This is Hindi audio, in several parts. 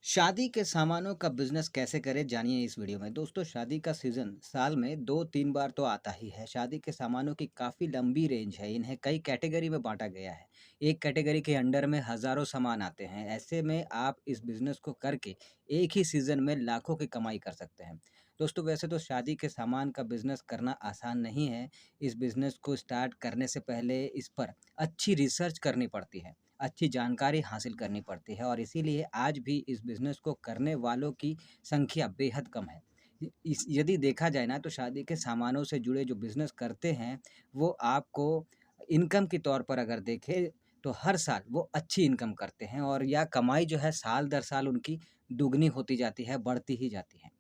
शादी के सामानों का बिज़नेस कैसे करें जानिए इस वीडियो में। दोस्तों शादी का सीज़न साल में 2-3 बार तो आता ही है। शादी के सामानों की काफ़ी लंबी रेंज है, इन्हें कई कैटेगरी में बाँटा गया है। एक कैटेगरी के अंडर में हज़ारों सामान आते हैं। ऐसे में आप इस बिज़नेस को करके एक ही सीज़न में लाखों की कमाई कर सकते हैं। दोस्तों वैसे तो शादी के सामान का बिज़नेस करना आसान नहीं है। इस बिज़नेस को स्टार्ट करने से पहले इस पर अच्छी रिसर्च करनी पड़ती है। अच्छी जानकारी हासिल करनी पड़ती है और इसीलिए आज भी इस बिज़नेस को करने वालों की संख्या बेहद कम है। इ इस यदि देखा जाए ना तो शादी के सामानों से जुड़े जो बिज़नेस करते हैं, वो आपको इनकम के तौर पर अगर देखें तो हर साल वो अच्छी इनकम करते हैं और या कमाई जो है साल दर साल उनकी दुगनी होती जाती है, बढ़ती ही जाती है।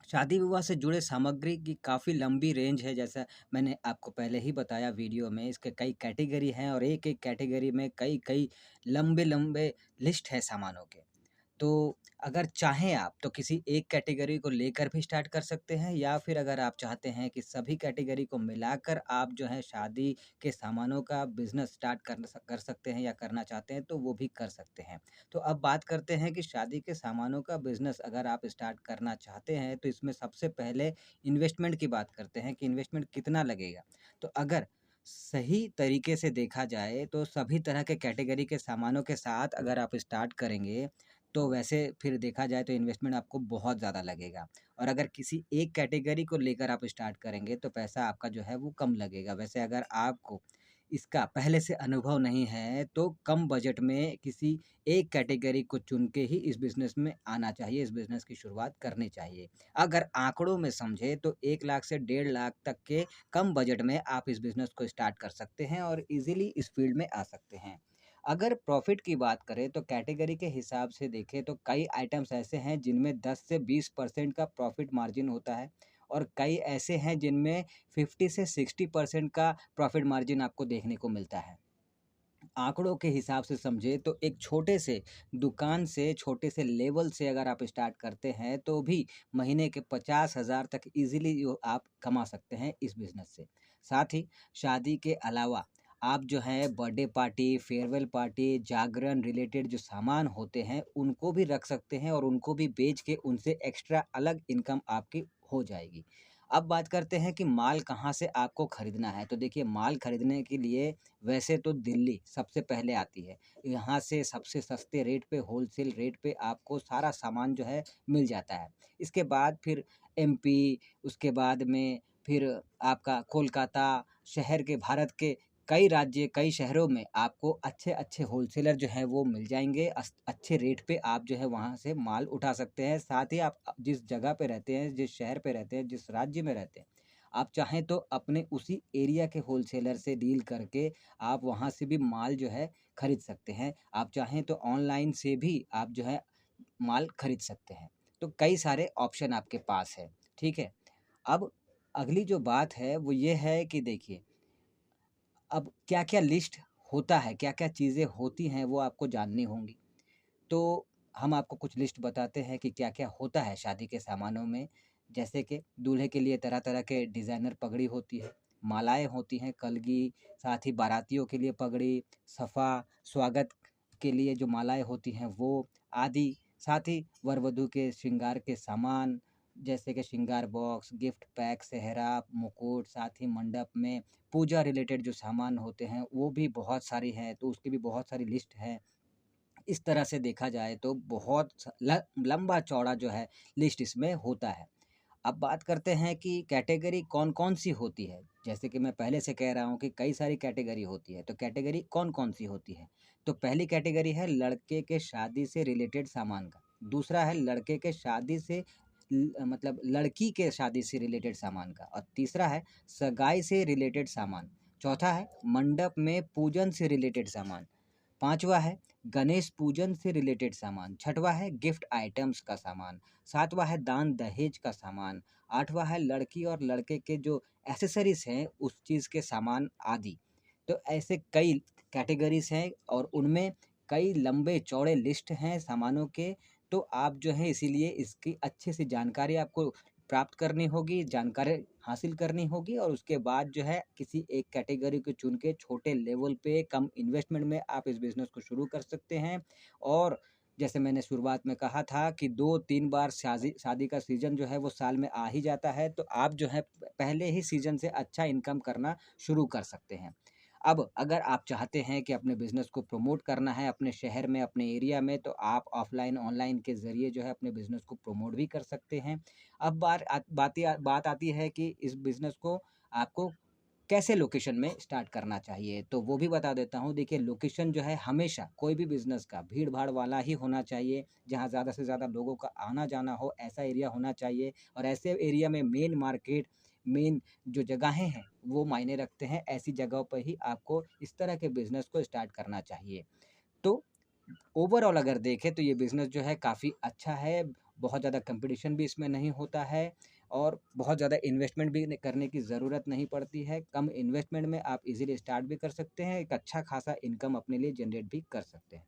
शादी-विवाह से जुड़े सामग्री की काफ़ी लंबी रेंज है, जैसा मैंने आपको पहले ही बताया वीडियो में, इसके कई कैटेगरी हैं और एक-एक कैटेगरी में कई-कई लंबे-लंबे लिस्ट है सामानों के। तो अगर चाहें आप तो किसी एक कैटेगरी को लेकर भी स्टार्ट कर सकते हैं या फिर अगर आप चाहते हैं कि सभी कैटेगरी को मिलाकर आप जो है शादी के सामानों का बिज़नेस स्टार्ट कर सकते हैं या करना चाहते हैं तो वो भी कर सकते हैं। तो अब बात करते हैं कि शादी के सामानों का बिज़नेस अगर आप स्टार्ट करना चाहते हैं तो इसमें सबसे पहले इन्वेस्टमेंट की बात करते हैं कि इन्वेस्टमेंट कितना लगेगा। तो अगर सही तरीके से देखा जाए तो सभी तरह के कैटेगरी के सामानों के साथ अगर आप स्टार्ट करेंगे तो वैसे फिर देखा जाए तो इन्वेस्टमेंट आपको बहुत ज़्यादा लगेगा और अगर किसी एक कैटेगरी को लेकर आप स्टार्ट करेंगे तो पैसा आपका जो है वो कम लगेगा। वैसे अगर आपको इसका पहले से अनुभव नहीं है तो कम बजट में किसी एक कैटेगरी को चुन के ही इस बिज़नेस में आना चाहिए, इस बिज़नेस की शुरुआत करनी चाहिए। अगर आँकड़ों में समझे तो 1 लाख से 1.5 लाख तक के कम बजट में आप इस बिज़नेस को स्टार्ट कर सकते हैं और ईज़िली इस फ़ील्ड में आ सकते हैं। अगर प्रॉफ़िट की बात करें तो कैटेगरी के हिसाब से देखें तो कई आइटम्स ऐसे हैं जिनमें 10 से 20% का प्रॉफ़िट मार्जिन होता है और कई ऐसे हैं जिनमें 50 से 60% का प्रॉफ़िट मार्जिन आपको देखने को मिलता है। आंकड़ों के हिसाब से समझे तो एक छोटे से दुकान से, छोटे से लेवल से अगर आप स्टार्ट करते हैं, तो भी महीने के 50,000 तक ईज़िली जो आप कमा सकते हैं इस बिज़नेस से। साथ ही शादी के अलावा आप जो है बर्थडे पार्टी, फेयरवेल पार्टी, जागरण रिलेटेड जो सामान होते हैं, उनको भी रख सकते हैं और उनको भी बेच के उनसे एक्स्ट्रा अलग इनकम आपकी हो जाएगी। अब बात करते हैं कि माल कहाँ से आपको खरीदना है, तो देखिए माल खरीदने के लिए वैसे तो दिल्ली सबसे पहले आती है। यहाँ से सबसे सस्ते रेट पे होलसेल रेट पे आपको सारा सामान जो है मिल जाता है। इसके बाद फिर एमपी, उसके बाद में फिर आपका कोलकाता, शहर के भारत के कई राज्य, कई शहरों में आपको अच्छे-अच्छे होलसेलर जो हैं वो मिल जाएँगे। अच्छे रेट पे आप जो है वहाँ से माल उठा सकते हैं। साथ ही आप जिस जगह पे रहते हैं, जिस शहर पे रहते हैं, जिस राज्य में रहते हैं, आप चाहें तो अपने उसी एरिया के होलसेलर से डील करके आप वहाँ से भी माल जो है खरीद सकते हैं। आप चाहें तो ऑनलाइन से भी आप जो है माल खरीद सकते हैं। तो कई सारे ऑप्शन आपके पास है, ठीक है? अब अगली जो बात है वो ये है कि देखिए, अब क्या-क्या लिस्ट होता है, क्या-क्या चीज़ें होती हैं वो आपको जाननी होंगी। तो हम आपको कुछ लिस्ट बताते हैं कि क्या-क्या होता है शादी के सामानों में। जैसे कि दूल्हे के लिए तरह-तरह के डिज़ाइनर पगड़ी होती है, मालाएँ होती हैं, कलगी, साथ ही बारातियों के लिए पगड़ी, सफ़ा, स्वागत के लिए जो मालाएँ होती हैं वो आदि। साथ ही वर-वधू के श्रृंगार के सामान जैसे कि श्रृंगार बॉक्स, गिफ्ट पैक, सेहरा, मुकुट, साथ ही मंडप में पूजा रिलेटेड जो सामान होते हैं वो भी बहुत सारी हैं, तो उसकी भी बहुत सारी लिस्ट है। इस तरह से देखा जाए तो बहुत लंबा-चौड़ा जो है लिस्ट इसमें होता है। अब बात करते हैं कि कैटेगरी कौन-कौन सी होती है। जैसे कि मैं पहले से कह रहा हूँ कि कई सारी कैटेगरी होती है, तो कैटेगरी कौन-कौन सी होती है? तो पहली कैटेगरी है लड़के के शादी से रिलेटेड सामान का। दूसरा है लड़के के शादी से मतलब लड़की के शादी से रिलेटेड सामान का और तीसरा है सगाई से रिलेटेड सामान। चौथा है मंडप में पूजन से रिलेटेड सामान। पाँचवाँ है गणेश पूजन से रिलेटेड सामान, छठवाँ है गिफ्ट आइटम्स का सामान, सातवाँ है दान-दहेज का सामान, आठवाँ है लड़की और लड़के के जो एक्सेसरीज़ हैं, उस चीज़ के सामान आदि। तो ऐसे कई कैटेगरीज़ हैं और उनमें कई लंबे-चौड़े लिस्ट हैं सामानों के, तो आप जो है इसीलिए इसकी अच्छे से जानकारी आपको प्राप्त करनी होगी, जानकारी हासिल करनी होगी और उसके बाद जो है किसी एक कैटेगरी को चुन के छोटे लेवल पे कम इन्वेस्टमेंट में आप इस बिज़नेस को शुरू कर सकते हैं और जैसे मैंने शुरुआत में कहा था कि 2-3 बार शाज़ी शादी का सीज़न जो है वो साल में आ ही जाता है, तो आप जो है पहले ही सीज़न से अच्छा इनकम करना शुरू कर सकते हैं। अब अगर आप चाहते हैं कि अपने बिज़नेस को प्रमोट करना है अपने शहर में, अपने एरिया में, तो आप ऑफ़लाइन, ऑनलाइन के ज़रिए जो है अपने बिज़नेस को प्रमोट भी कर सकते हैं। अब बात आती है कि इस बिज़नेस को आपको कैसे लोकेशन में स्टार्ट करना चाहिए? तो वो भी बता देता हूँ। देखिए, लोकेशन जो है हमेशा कोई भी बिज़नेस का भीड़-भाड़ वाला ही होना चाहिए, जहाँ ज़्यादा से ज़्यादा लोगों का आना-जाना हो, ऐसा एरिया होना चाहिए और ऐसे एरिया में मेन मार्केट, मेन जो जगहें हैं, वो मायने रखते हैं। ऐसी जगहों पे ही आपको इस तरह के बिज़नेस को स्टार्ट करना चाहिए। तो ओवरऑल अगर देखें तो ये बिज़नेस जो है काफ़ी अच्छा है, बहुत ज़्यादा कॉम्पिटिशन भी इसमें नहीं होता है और बहुत ज़्यादा इन्वेस्टमेंट भी न करने की ज़रूरत नहीं पड़ती है। कम इन्वेस्टमेंट में आप इज़िली स्टार्ट भी कर सकते हैं, एक अच्छा खासा इनकम अपने लिए जनरेट भी कर सकते हैं।